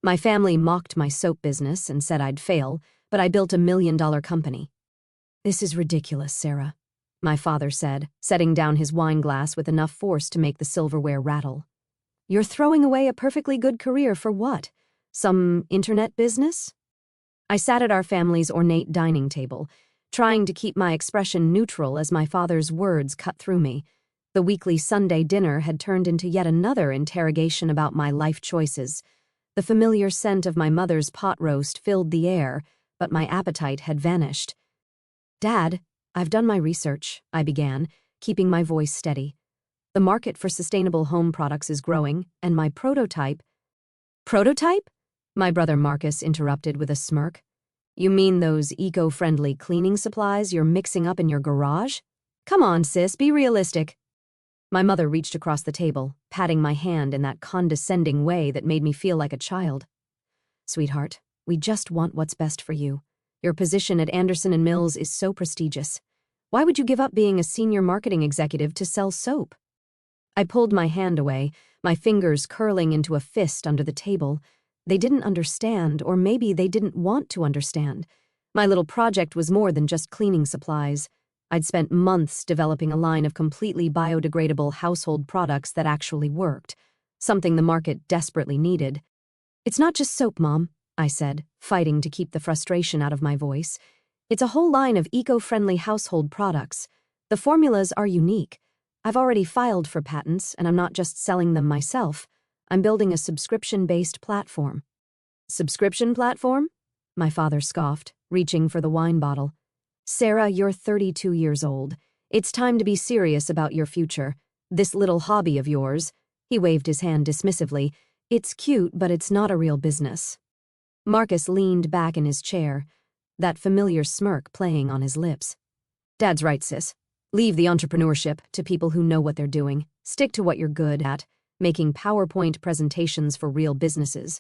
My family mocked my soap business and said I'd fail, but I built $1 million company. This is ridiculous, Sarah, my father said, setting down his wine glass with enough force to make the silverware rattle. You're throwing away a perfectly good career for what? Some internet business? I sat at our family's ornate dining table, trying to keep my expression neutral as my father's words cut through me. The weekly Sunday dinner had turned into yet another interrogation about my life choices. The familiar scent of my mother's pot roast filled the air, but my appetite had vanished. Dad, I've done my research, I began, keeping my voice steady. The market for sustainable home products is growing, and my prototype— Prototype? My brother Marcus interrupted with a smirk. You mean those eco-friendly cleaning supplies you're mixing up in your garage? Come on, sis, be realistic. My mother reached across the table, patting my hand in that condescending way that made me feel like a child. Sweetheart, we just want what's best for you. Your position at Anderson & Mills is so prestigious. Why would you give up being a senior marketing executive to sell soap? I pulled my hand away, my fingers curling into a fist under the table. They didn't understand, or maybe they didn't want to understand. My little project was more than just cleaning supplies. I'd spent months developing a line of completely biodegradable household products that actually worked, something the market desperately needed. It's not just soap, Mom, I said, fighting to keep the frustration out of my voice. It's a whole line of eco-friendly household products. The formulas are unique. I've already filed for patents, and I'm not just selling them myself. I'm building a subscription-based platform. Subscription platform? My father scoffed, reaching for the wine bottle. Sarah, you're 32 years old. It's time to be serious about your future. This little hobby of yours, he waved his hand dismissively, it's cute, but it's not a real business. Marcus leaned back in his chair, that familiar smirk playing on his lips. Dad's right, sis. Leave the entrepreneurship to people who know what they're doing. Stick to what you're good at, making PowerPoint presentations for real businesses.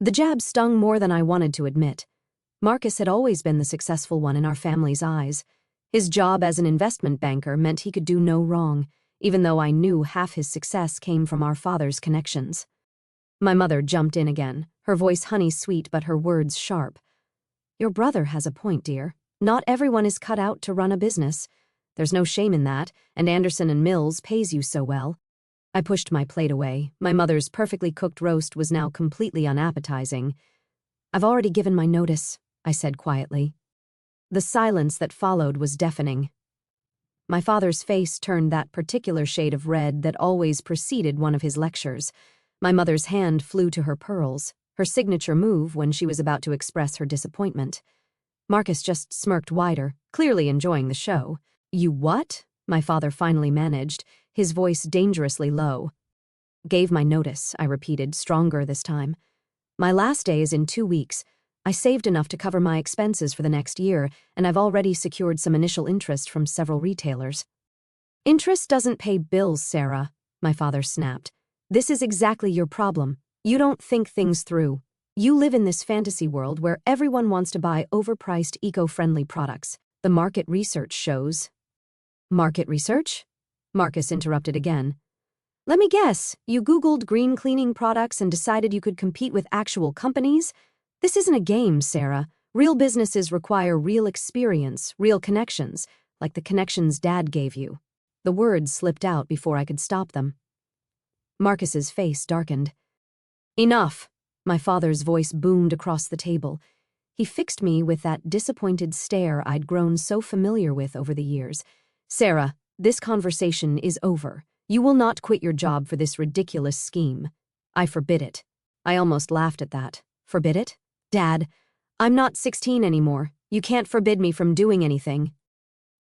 The jab stung more than I wanted to admit. Marcus had always been the successful one in our family's eyes. His job as an investment banker meant he could do no wrong, even though I knew half his success came from our father's connections. My mother jumped in again, her voice honey-sweet but her words sharp. Your brother has a point, dear. Not everyone is cut out to run a business. There's no shame in that, and Anderson & Mills pays you so well. I pushed my plate away. My mother's perfectly cooked roast was now completely unappetizing. I've already given my notice, I said quietly. The silence that followed was deafening. My father's face turned that particular shade of red that always preceded one of his lectures. My mother's hand flew to her pearls, her signature move when she was about to express her disappointment. Marcus just smirked wider, clearly enjoying the show. You what? My father finally managed, his voice dangerously low. Gave my notice, I repeated, stronger this time. My last day is in 2 weeks. I saved enough to cover my expenses for the next year, and I've already secured some initial interest from several retailers. Interest doesn't pay bills, Sarah, my father snapped. This is exactly your problem. You don't think things through. You live in this fantasy world where everyone wants to buy overpriced, eco-friendly products. The market research shows. Market research? Marcus interrupted again. Let me guess, you Googled green cleaning products and decided you could compete with actual companies? This isn't a game, Sarah. Real businesses require real experience, real connections, like the connections Dad gave you. The words slipped out before I could stop them. Marcus's face darkened. Enough, my father's voice boomed across the table. He fixed me with that disappointed stare I'd grown so familiar with over the years. Sarah, this conversation is over. You will not quit your job for this ridiculous scheme. I forbid it. I almost laughed at that. Forbid it? Dad, I'm not 16 anymore. You can't forbid me from doing anything.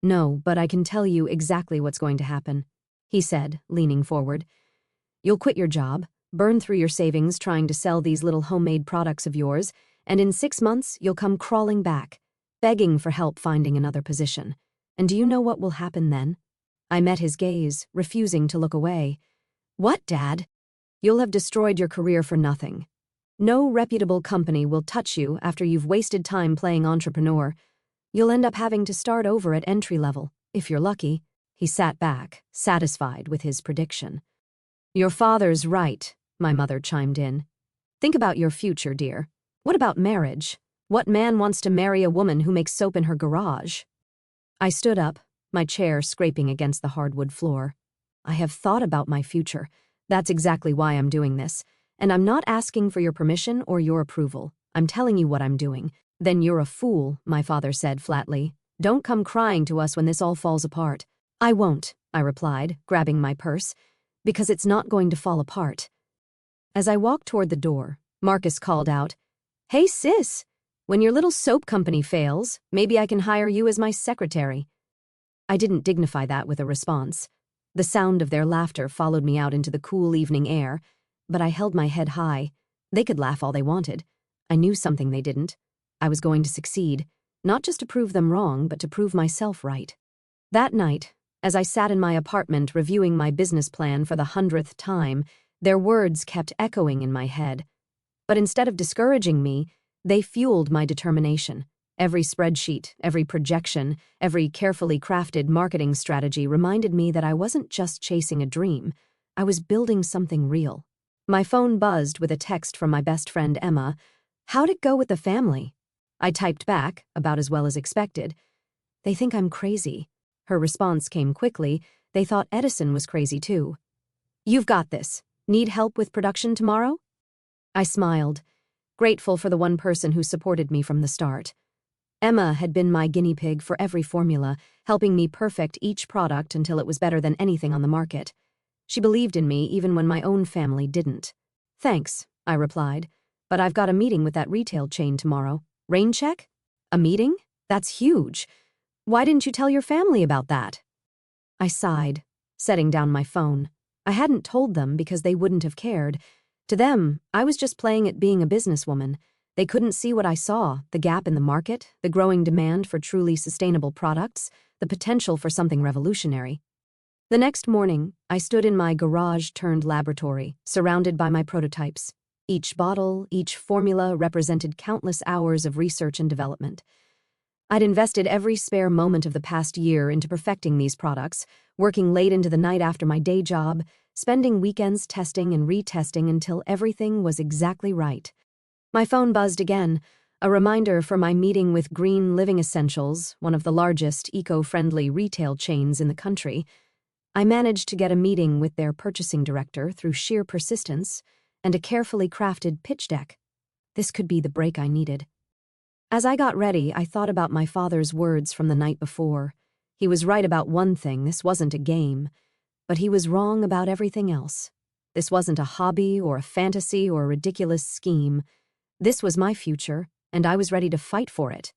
No, but I can tell you exactly what's going to happen, he said, leaning forward. You'll quit your job, burn through your savings trying to sell these little homemade products of yours, and in 6 months you'll come crawling back, begging for help finding another position. And do you know what will happen then? I met his gaze, refusing to look away. What, Dad? You'll have destroyed your career for nothing. No reputable company will touch you after you've wasted time playing entrepreneur. You'll end up having to start over at entry level, if you're lucky. He sat back, satisfied with his prediction. Your father's right, my mother chimed in. Think about your future, dear. What about marriage? What man wants to marry a woman who makes soap in her garage? I stood up, my chair scraping against the hardwood floor. I have thought about my future. That's exactly why I'm doing this. And I'm not asking for your permission or your approval. I'm telling you what I'm doing. Then you're a fool, my father said flatly. Don't come crying to us when this all falls apart. I won't, I replied, grabbing my purse, because it's not going to fall apart. As I walked toward the door, Marcus called out, Hey sis, when your little soap company fails, maybe I can hire you as my secretary. I didn't dignify that with a response. The sound of their laughter followed me out into the cool evening air, but I held my head high. They could laugh all they wanted. I knew something they didn't. I was going to succeed, not just to prove them wrong, but to prove myself right. That night, as I sat in my apartment reviewing my business plan for the 100th time, their words kept echoing in my head. But instead of discouraging me, they fueled my determination. Every spreadsheet, every projection, every carefully crafted marketing strategy reminded me that I wasn't just chasing a dream. I was building something real. My phone buzzed with a text from my best friend Emma. How'd it go with the family? I typed back, about as well as expected. They think I'm crazy. Her response came quickly. They thought Edison was crazy too. You've got this. Need help with production tomorrow? I smiled, grateful for the one person who supported me from the start. Emma had been my guinea pig for every formula, helping me perfect each product until it was better than anything on the market. She believed in me even when my own family didn't. Thanks, I replied, but I've got a meeting with that retail chain tomorrow. Rain check? A meeting? That's huge. Why didn't you tell your family about that? I sighed, setting down my phone. I hadn't told them because they wouldn't have cared. To them, I was just playing at being a businesswoman. They couldn't see what I saw, the gap in the market, the growing demand for truly sustainable products, the potential for something revolutionary. The next morning, I stood in my garage-turned-laboratory, surrounded by my prototypes. Each bottle, each formula represented countless hours of research and development. I'd invested every spare moment of the past year into perfecting these products, working late into the night after my day job, spending weekends testing and retesting until everything was exactly right. My phone buzzed again, a reminder for my meeting with Green Living Essentials, one of the largest eco-friendly retail chains in the country. I managed to get a meeting with their purchasing director through sheer persistence and a carefully crafted pitch deck. This could be the break I needed. As I got ready, I thought about my father's words from the night before. He was right about one thing, this wasn't a game, but he was wrong about everything else. This wasn't a hobby or a fantasy or a ridiculous scheme. This was my future, and I was ready to fight for it.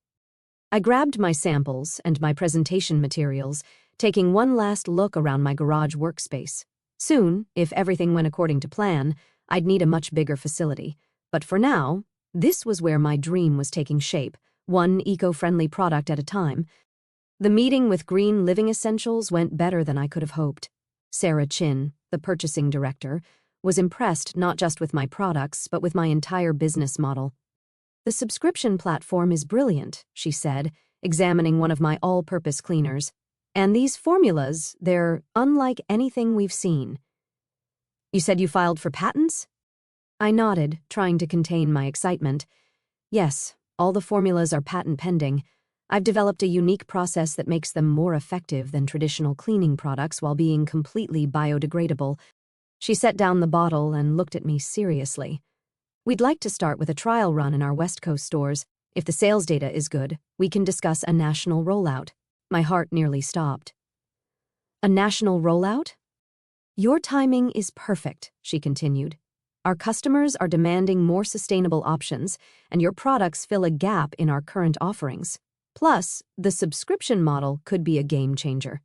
I grabbed my samples and my presentation materials, taking one last look around my garage workspace. Soon, if everything went according to plan, I'd need a much bigger facility. But for now, this was where my dream was taking shape, one eco-friendly product at a time. The meeting with Green Living Essentials went better than I could have hoped. Sarah Chin, the purchasing director, was impressed not just with my products, but with my entire business model. The subscription platform is brilliant, she said, examining one of my all-purpose cleaners. And these formulas, they're unlike anything we've seen. You said you filed for patents? I nodded, trying to contain my excitement. Yes, all the formulas are patent pending. I've developed a unique process that makes them more effective than traditional cleaning products while being completely biodegradable. She set down the bottle and looked at me seriously. We'd like to start with a trial run in our West Coast stores. If the sales data is good, we can discuss a national rollout. My heart nearly stopped. A national rollout? Your timing is perfect, she continued. Our customers are demanding more sustainable options, and your products fill a gap in our current offerings. Plus, the subscription model could be a game changer.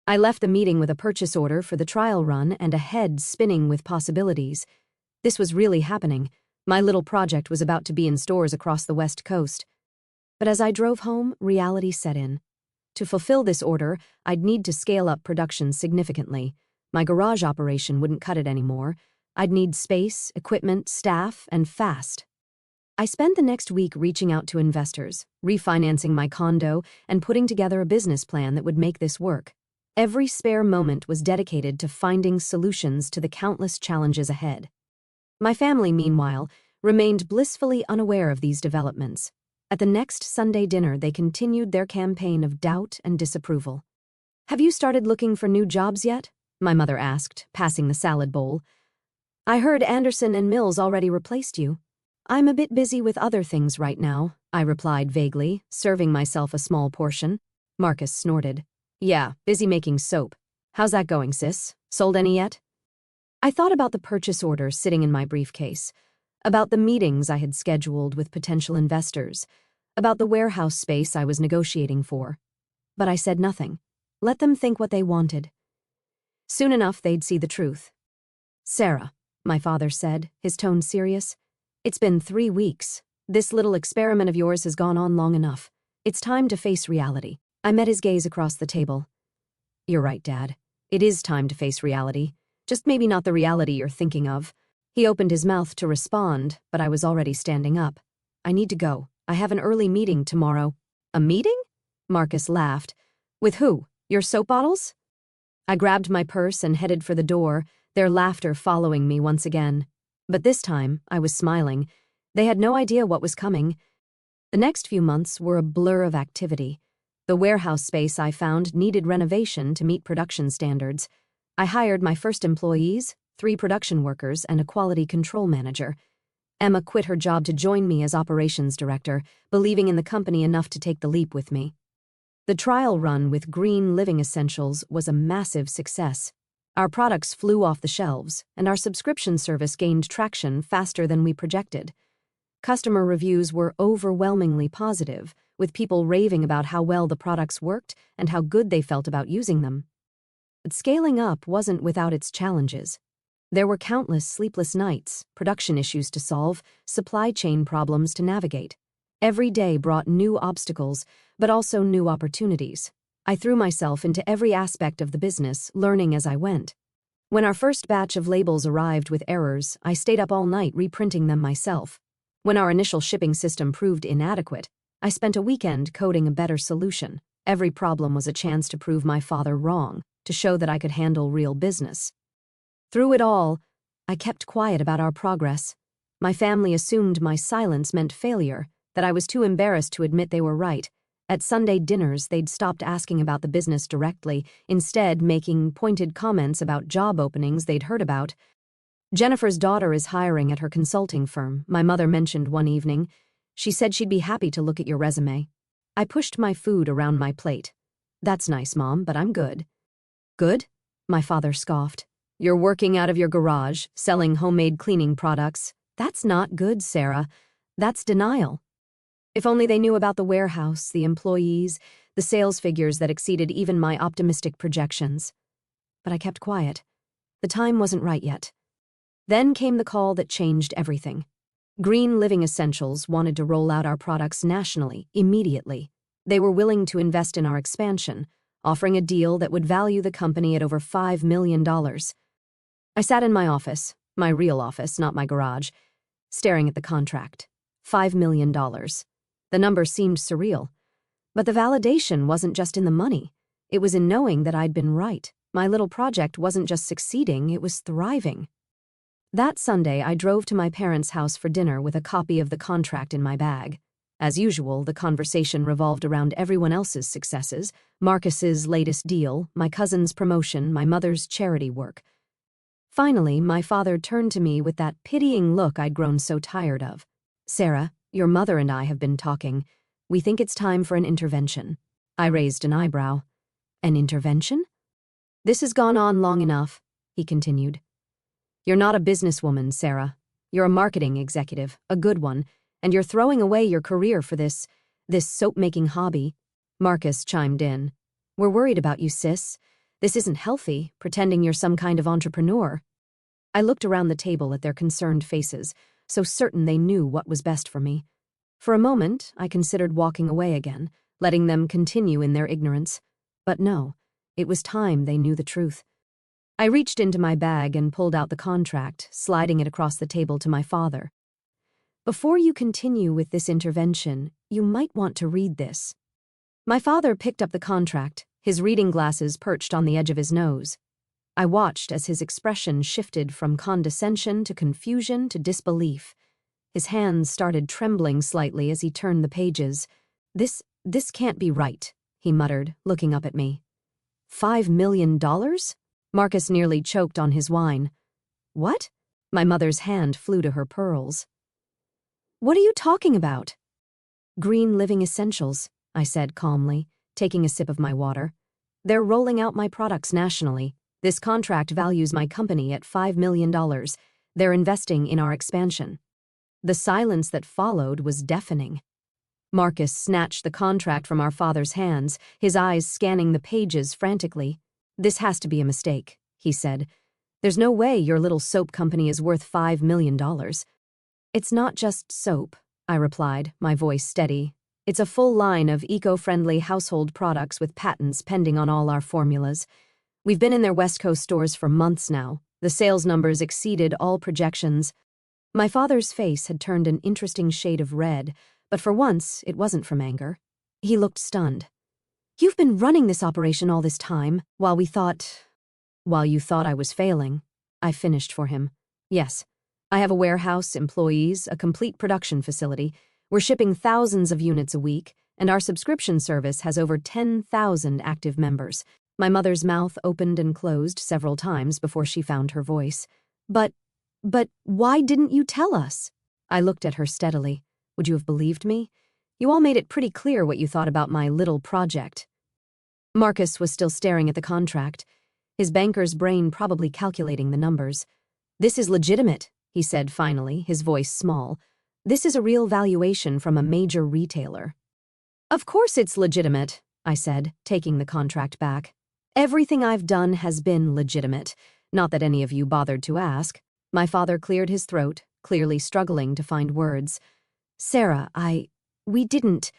I left the meeting with a purchase order for the trial run and a head spinning with possibilities. This was really happening. My little project was about to be in stores across the West Coast. But as I drove home, reality set in. To fulfill this order, I'd need to scale up production significantly. My garage operation wouldn't cut it anymore. I'd need space, equipment, staff, and fast. I spent the next week reaching out to investors, refinancing my condo, and putting together a business plan that would make this work. Every spare moment was dedicated to finding solutions to the countless challenges ahead. My family, meanwhile, remained blissfully unaware of these developments. At the next Sunday dinner, they continued their campaign of doubt and disapproval. "Have you started looking for new jobs yet?" my mother asked, passing the salad bowl. "I heard Anderson and Mills already replaced you." "I'm a bit busy with other things right now," I replied vaguely, serving myself a small portion. Marcus snorted. "Yeah, busy making soap. How's that going, sis? Sold any yet?" I thought about the purchase order sitting in my briefcase, about the meetings I had scheduled with potential investors, about the warehouse space I was negotiating for. But I said nothing. Let them think what they wanted. Soon enough, they'd see the truth. "Sarah," my father said, his tone serious, "it's been 3 weeks. This little experiment of yours has gone on long enough. It's time to face reality." I met his gaze across the table. "You're right, Dad. It is time to face reality. Just maybe not the reality you're thinking of." He opened his mouth to respond, but I was already standing up. "I need to go. I have an early meeting tomorrow." "A meeting?" Marcus laughed. "With who? Your soap bottles?" I grabbed my purse and headed for the door, their laughter following me once again. But this time, I was smiling. They had no idea what was coming. The next few months were a blur of activity. The warehouse space I found needed renovation to meet production standards. I hired my first employees, 3 production workers, and a quality control manager. Emma quit her job to join me as operations director, believing in the company enough to take the leap with me. The trial run with Green Living Essentials was a massive success. Our products flew off the shelves, and our subscription service gained traction faster than we projected. Customer reviews were overwhelmingly positive, with people raving about how well the products worked and how good they felt about using them. But scaling up wasn't without its challenges. There were countless sleepless nights, production issues to solve, supply chain problems to navigate. Every day brought new obstacles, but also new opportunities. I threw myself into every aspect of the business, learning as I went. When our first batch of labels arrived with errors, I stayed up all night reprinting them myself. When our initial shipping system proved inadequate, I spent a weekend coding a better solution. Every problem was a chance to prove my father wrong, to show that I could handle real business. Through it all, I kept quiet about our progress. My family assumed my silence meant failure, that I was too embarrassed to admit they were right. At Sunday dinners, they'd stopped asking about the business directly, instead making pointed comments about job openings they'd heard about. "Jennifer's daughter is hiring at her consulting firm," my mother mentioned one evening. "She said she'd be happy to look at your resume." I pushed my food around my plate. "That's nice, Mom, but I'm good." "Good?" my father scoffed. "You're working out of your garage, selling homemade cleaning products. That's not good, Sarah. That's denial." If only they knew about the warehouse, the employees, the sales figures that exceeded even my optimistic projections. But I kept quiet. The time wasn't right yet. Then came the call that changed everything. Green Living Essentials wanted to roll out our products nationally, immediately. They were willing to invest in our expansion, offering a deal that would value the company at over $5 million. I sat in my office, my real office, not my garage, staring at the contract. $5 million. The number seemed surreal. But the validation wasn't just in the money. It was in knowing that I'd been right. My little project wasn't just succeeding, it was thriving. That Sunday, I drove to my parents' house for dinner with a copy of the contract in my bag. As usual, the conversation revolved around everyone else's successes, Marcus's latest deal, my cousin's promotion, my mother's charity work. Finally, my father turned to me with that pitying look I'd grown so tired of. "Sarah, your mother and I have been talking. We think it's time for an intervention." I raised an eyebrow. "An intervention?" "This has gone on long enough," he continued. "You're not a businesswoman, Sarah. You're a marketing executive, a good one, and you're throwing away your career for this soap-making hobby." Marcus chimed in. "We're worried about you, sis. This isn't healthy, pretending you're some kind of entrepreneur." I looked around the table at their concerned faces, so certain they knew what was best for me. For a moment, I considered walking away again, letting them continue in their ignorance. But no, it was time they knew the truth. I reached into my bag and pulled out the contract, sliding it across the table to my father. "Before you continue with this intervention, you might want to read this." My father picked up the contract, his reading glasses perched on the edge of his nose. I watched as his expression shifted from condescension to confusion to disbelief. His hands started trembling slightly as he turned the pages. This can't be right, he muttered, looking up at me. $5 million? Marcus nearly choked on his wine. What? My mother's hand flew to her pearls. What are you talking about? Green Living Essentials, I said calmly, taking a sip of my water. They're rolling out my products nationally. This contract values my company at $5 million. They're investing in our expansion. The silence that followed was deafening. Marcus snatched the contract from our father's hands, his eyes scanning the pages frantically. This has to be a mistake, he said. There's no way your little soap company is worth $5 million. It's not just soap, I replied, my voice steady. It's a full line of eco-friendly household products with patents pending on all our formulas. We've been in their West Coast stores for months now. The sales numbers exceeded all projections. My father's face had turned an interesting shade of red, but for once it wasn't from anger. He looked stunned. You've been running this operation all this time, while you thought I was failing. I finished for him. Yes, I have a warehouse, employees, a complete production facility. We're shipping thousands of units a week, and our subscription service has over 10,000 active members. My mother's mouth opened and closed several times before she found her voice. But why didn't you tell us? I looked at her steadily. Would you have believed me? You all made it pretty clear what you thought about my little project. Marcus was still staring at the contract, his banker's brain probably calculating the numbers. This is legitimate, he said finally, his voice small. This is a real valuation from a major retailer. Of course it's legitimate, I said, taking the contract back. Everything I've done has been legitimate. Not that any of you bothered to ask. My father cleared his throat, clearly struggling to find words. Sarah, we didn't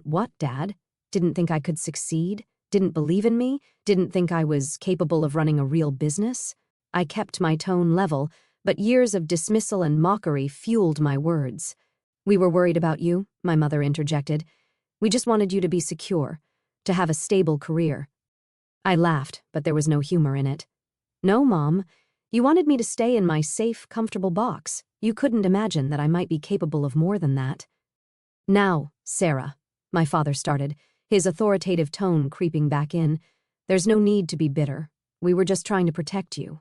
what, Dad? Didn't think I could succeed? Didn't believe in me? Didn't think I was capable of running a real business? I kept my tone level, but years of dismissal and mockery fueled my words. We were worried about you, my mother interjected. We just wanted you to be secure, to have a stable career. I laughed, but there was no humor in it. No, Mom. You wanted me to stay in my safe, comfortable box. You couldn't imagine that I might be capable of more than that. Now, Sarah, my father started, his authoritative tone creeping back in. There's no need to be bitter. We were just trying to protect you.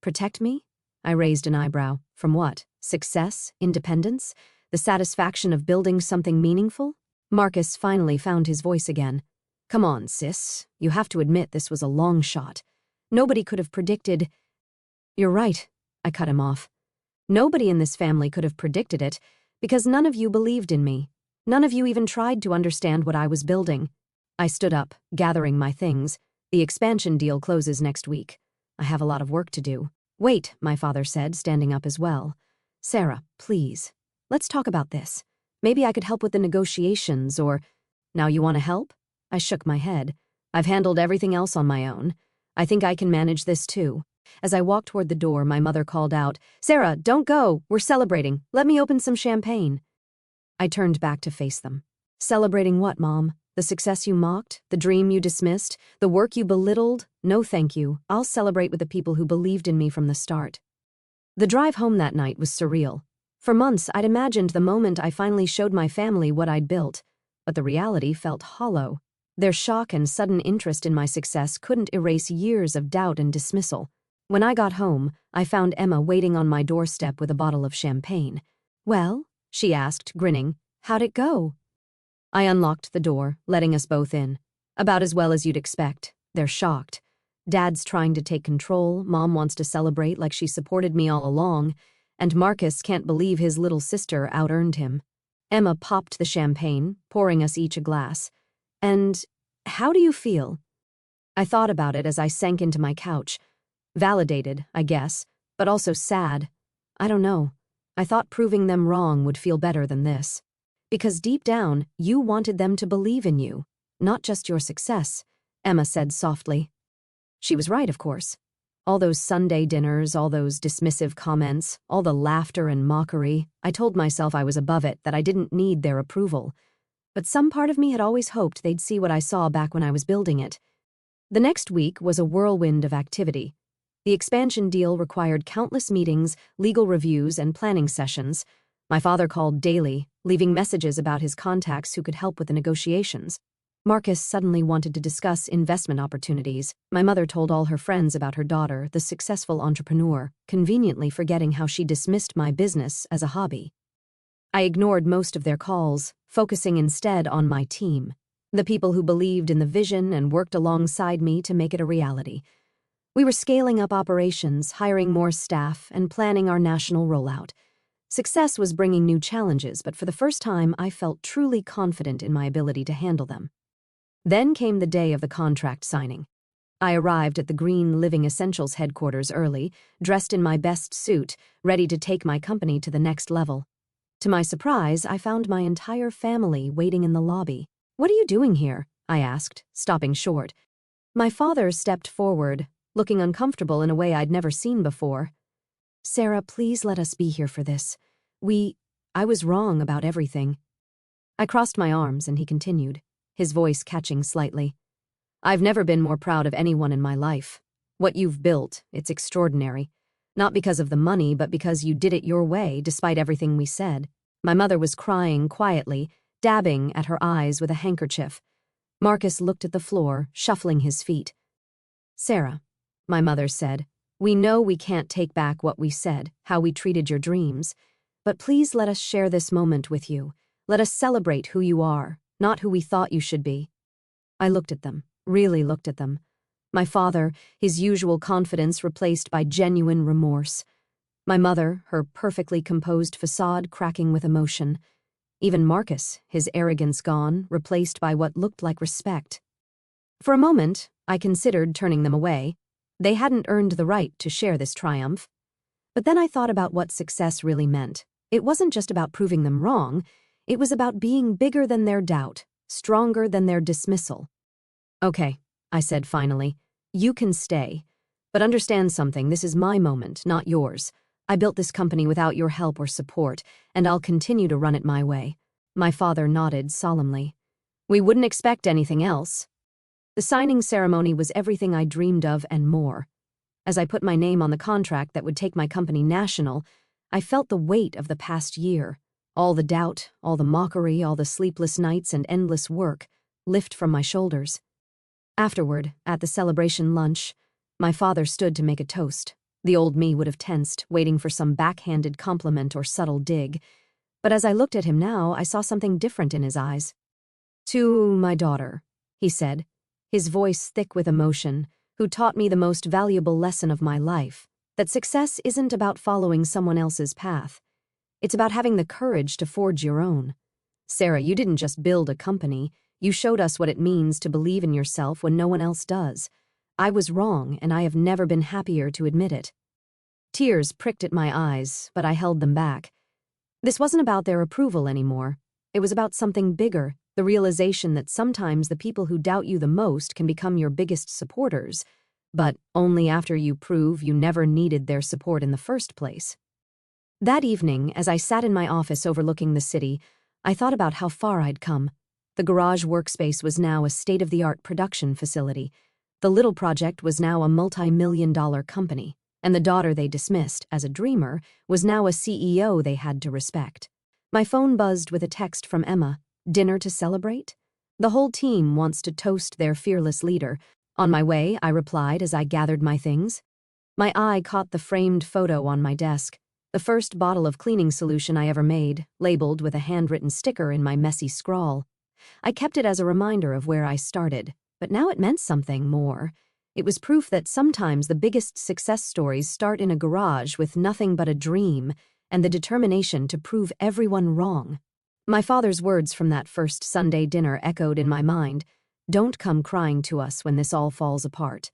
Protect me? I raised an eyebrow. From what? Success? Independence? The satisfaction of building something meaningful? Marcus finally found his voice again. Come on, sis. You have to admit this was a long shot. Nobody could have predicted... You're right, I cut him off. Nobody in this family could have predicted it, because none of you believed in me. None of you even tried to understand what I was building. I stood up, gathering my things. The expansion deal closes next week. I have a lot of work to do. Wait, my father said, standing up as well. Sarah, please. Let's talk about this. Maybe I could help with the negotiations, or... Now you want to help? I shook my head. I've handled everything else on my own. I think I can manage this too. As I walked toward the door, my mother called out, Sarah, don't go. We're celebrating. Let me open some champagne. I turned back to face them. Celebrating what, Mom? The success you mocked? The dream you dismissed? The work you belittled? No, thank you. I'll celebrate with the people who believed in me from the start. The drive home that night was surreal. For months, I'd imagined the moment I finally showed my family what I'd built, but the reality felt hollow. Their shock and sudden interest in my success couldn't erase years of doubt and dismissal. When I got home, I found Emma waiting on my doorstep with a bottle of champagne. Well? She asked, grinning. How'd it go? I unlocked the door, letting us both in. About as well as you'd expect. They're shocked. Dad's trying to take control, Mom wants to celebrate like she supported me all along, and Marcus can't believe his little sister out-earned him. Emma popped the champagne, pouring us each a glass. And how do you feel? I thought about it as I sank into my couch. Validated, I guess, but also sad. I don't know. I thought proving them wrong would feel better than this. Because deep down, you wanted them to believe in you, not just your success, Emma said softly. She was right, of course. All those Sunday dinners, all those dismissive comments, all the laughter and mockery, I told myself I was above it, that I didn't need their approval. But some part of me had always hoped they'd see what I saw back when I was building it. The next week was a whirlwind of activity. The expansion deal required countless meetings, legal reviews, and planning sessions. My father called daily, leaving messages about his contacts who could help with the negotiations. Marcus suddenly wanted to discuss investment opportunities. My mother told all her friends about her daughter, the successful entrepreneur, conveniently forgetting how she dismissed my business as a hobby. I ignored most of their calls, focusing instead on my team, the people who believed in the vision and worked alongside me to make it a reality. We were scaling up operations, hiring more staff, and planning our national rollout. Success was bringing new challenges, but for the first time, I felt truly confident in my ability to handle them. Then came the day of the contract signing. I arrived at the Green Living Essentials headquarters early, dressed in my best suit, ready to take my company to the next level. To my surprise, I found my entire family waiting in the lobby. "What are you doing here?" I asked, stopping short. My father stepped forward, looking uncomfortable in a way I'd never seen before. "Sarah, please let us be here for this. I was wrong about everything." I crossed my arms and he continued, his voice catching slightly. "I've never been more proud of anyone in my life. What you've built, it's extraordinary. Not because of the money, but because you did it your way, despite everything we said." My mother was crying quietly, dabbing at her eyes with a handkerchief. Marcus looked at the floor, shuffling his feet. "Sarah," my mother said, "we know we can't take back what we said, how we treated your dreams. But please let us share this moment with you. Let us celebrate who you are, not who we thought you should be." I looked at them, really looked at them. My father, his usual confidence replaced by genuine remorse. My mother, her perfectly composed facade cracking with emotion. Even Marcus, his arrogance gone, replaced by what looked like respect. For a moment, I considered turning them away. They hadn't earned the right to share this triumph. But then I thought about what success really meant. It wasn't just about proving them wrong. It was about being bigger than their doubt, stronger than their dismissal. "Okay," I said finally, "you can stay. But understand something, this is my moment, not yours. I built this company without your help or support, and I'll continue to run it my way." My father nodded solemnly. "We wouldn't expect anything else." The signing ceremony was everything I dreamed of and more. As I put my name on the contract that would take my company national, I felt the weight of the past year. All the doubt, all the mockery, all the sleepless nights and endless work lift from my shoulders. Afterward, at the celebration lunch, my father stood to make a toast. The old me would have tensed, waiting for some backhanded compliment or subtle dig. But as I looked at him now, I saw something different in his eyes. "To my daughter," he said, his voice thick with emotion, "who taught me the most valuable lesson of my life, that success isn't about following someone else's path. It's about having the courage to forge your own. Sarah, you didn't just build a company, you showed us what it means to believe in yourself when no one else does. I was wrong, and I have never been happier to admit it." Tears pricked at my eyes, but I held them back. This wasn't about their approval anymore. It was about something bigger, the realization that sometimes the people who doubt you the most can become your biggest supporters, but only after you prove you never needed their support in the first place. That evening, as I sat in my office overlooking the city, I thought about how far I'd come. The garage workspace was now a state-of-the-art production facility. The little project was now a multi-million-dollar company, and the daughter they dismissed as a dreamer was now a CEO they had to respect. My phone buzzed with a text from Emma. "Dinner to celebrate? The whole team wants to toast their fearless leader." "On my way," I replied as I gathered my things. My eye caught the framed photo on my desk, the first bottle of cleaning solution I ever made, labeled with a handwritten sticker in my messy scrawl. I kept it as a reminder of where I started, but now it meant something more. It was proof that sometimes the biggest success stories start in a garage with nothing but a dream and the determination to prove everyone wrong. My father's words from that first Sunday dinner echoed in my mind. "Don't come crying to us when this all falls apart."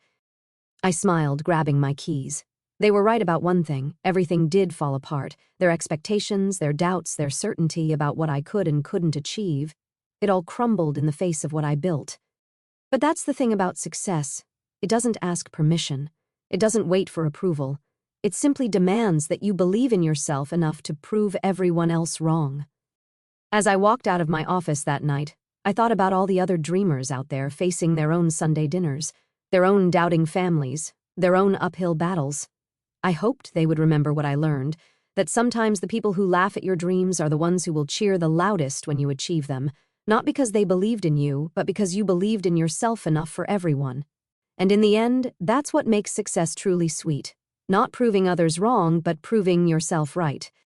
I smiled, grabbing my keys. They were right about one thing. Everything did fall apart. Their expectations, their doubts, their certainty about what I could and couldn't achieve. It all crumbled in the face of what I built. But that's the thing about success. It doesn't ask permission. It doesn't wait for approval. It simply demands that you believe in yourself enough to prove everyone else wrong. As I walked out of my office that night, I thought about all the other dreamers out there facing their own Sunday dinners, their own doubting families, their own uphill battles. I hoped they would remember what I learned, that sometimes the people who laugh at your dreams are the ones who will cheer the loudest when you achieve them, not because they believed in you, but because you believed in yourself enough for everyone. And in the end, that's what makes success truly sweet. Not proving others wrong, but proving yourself right.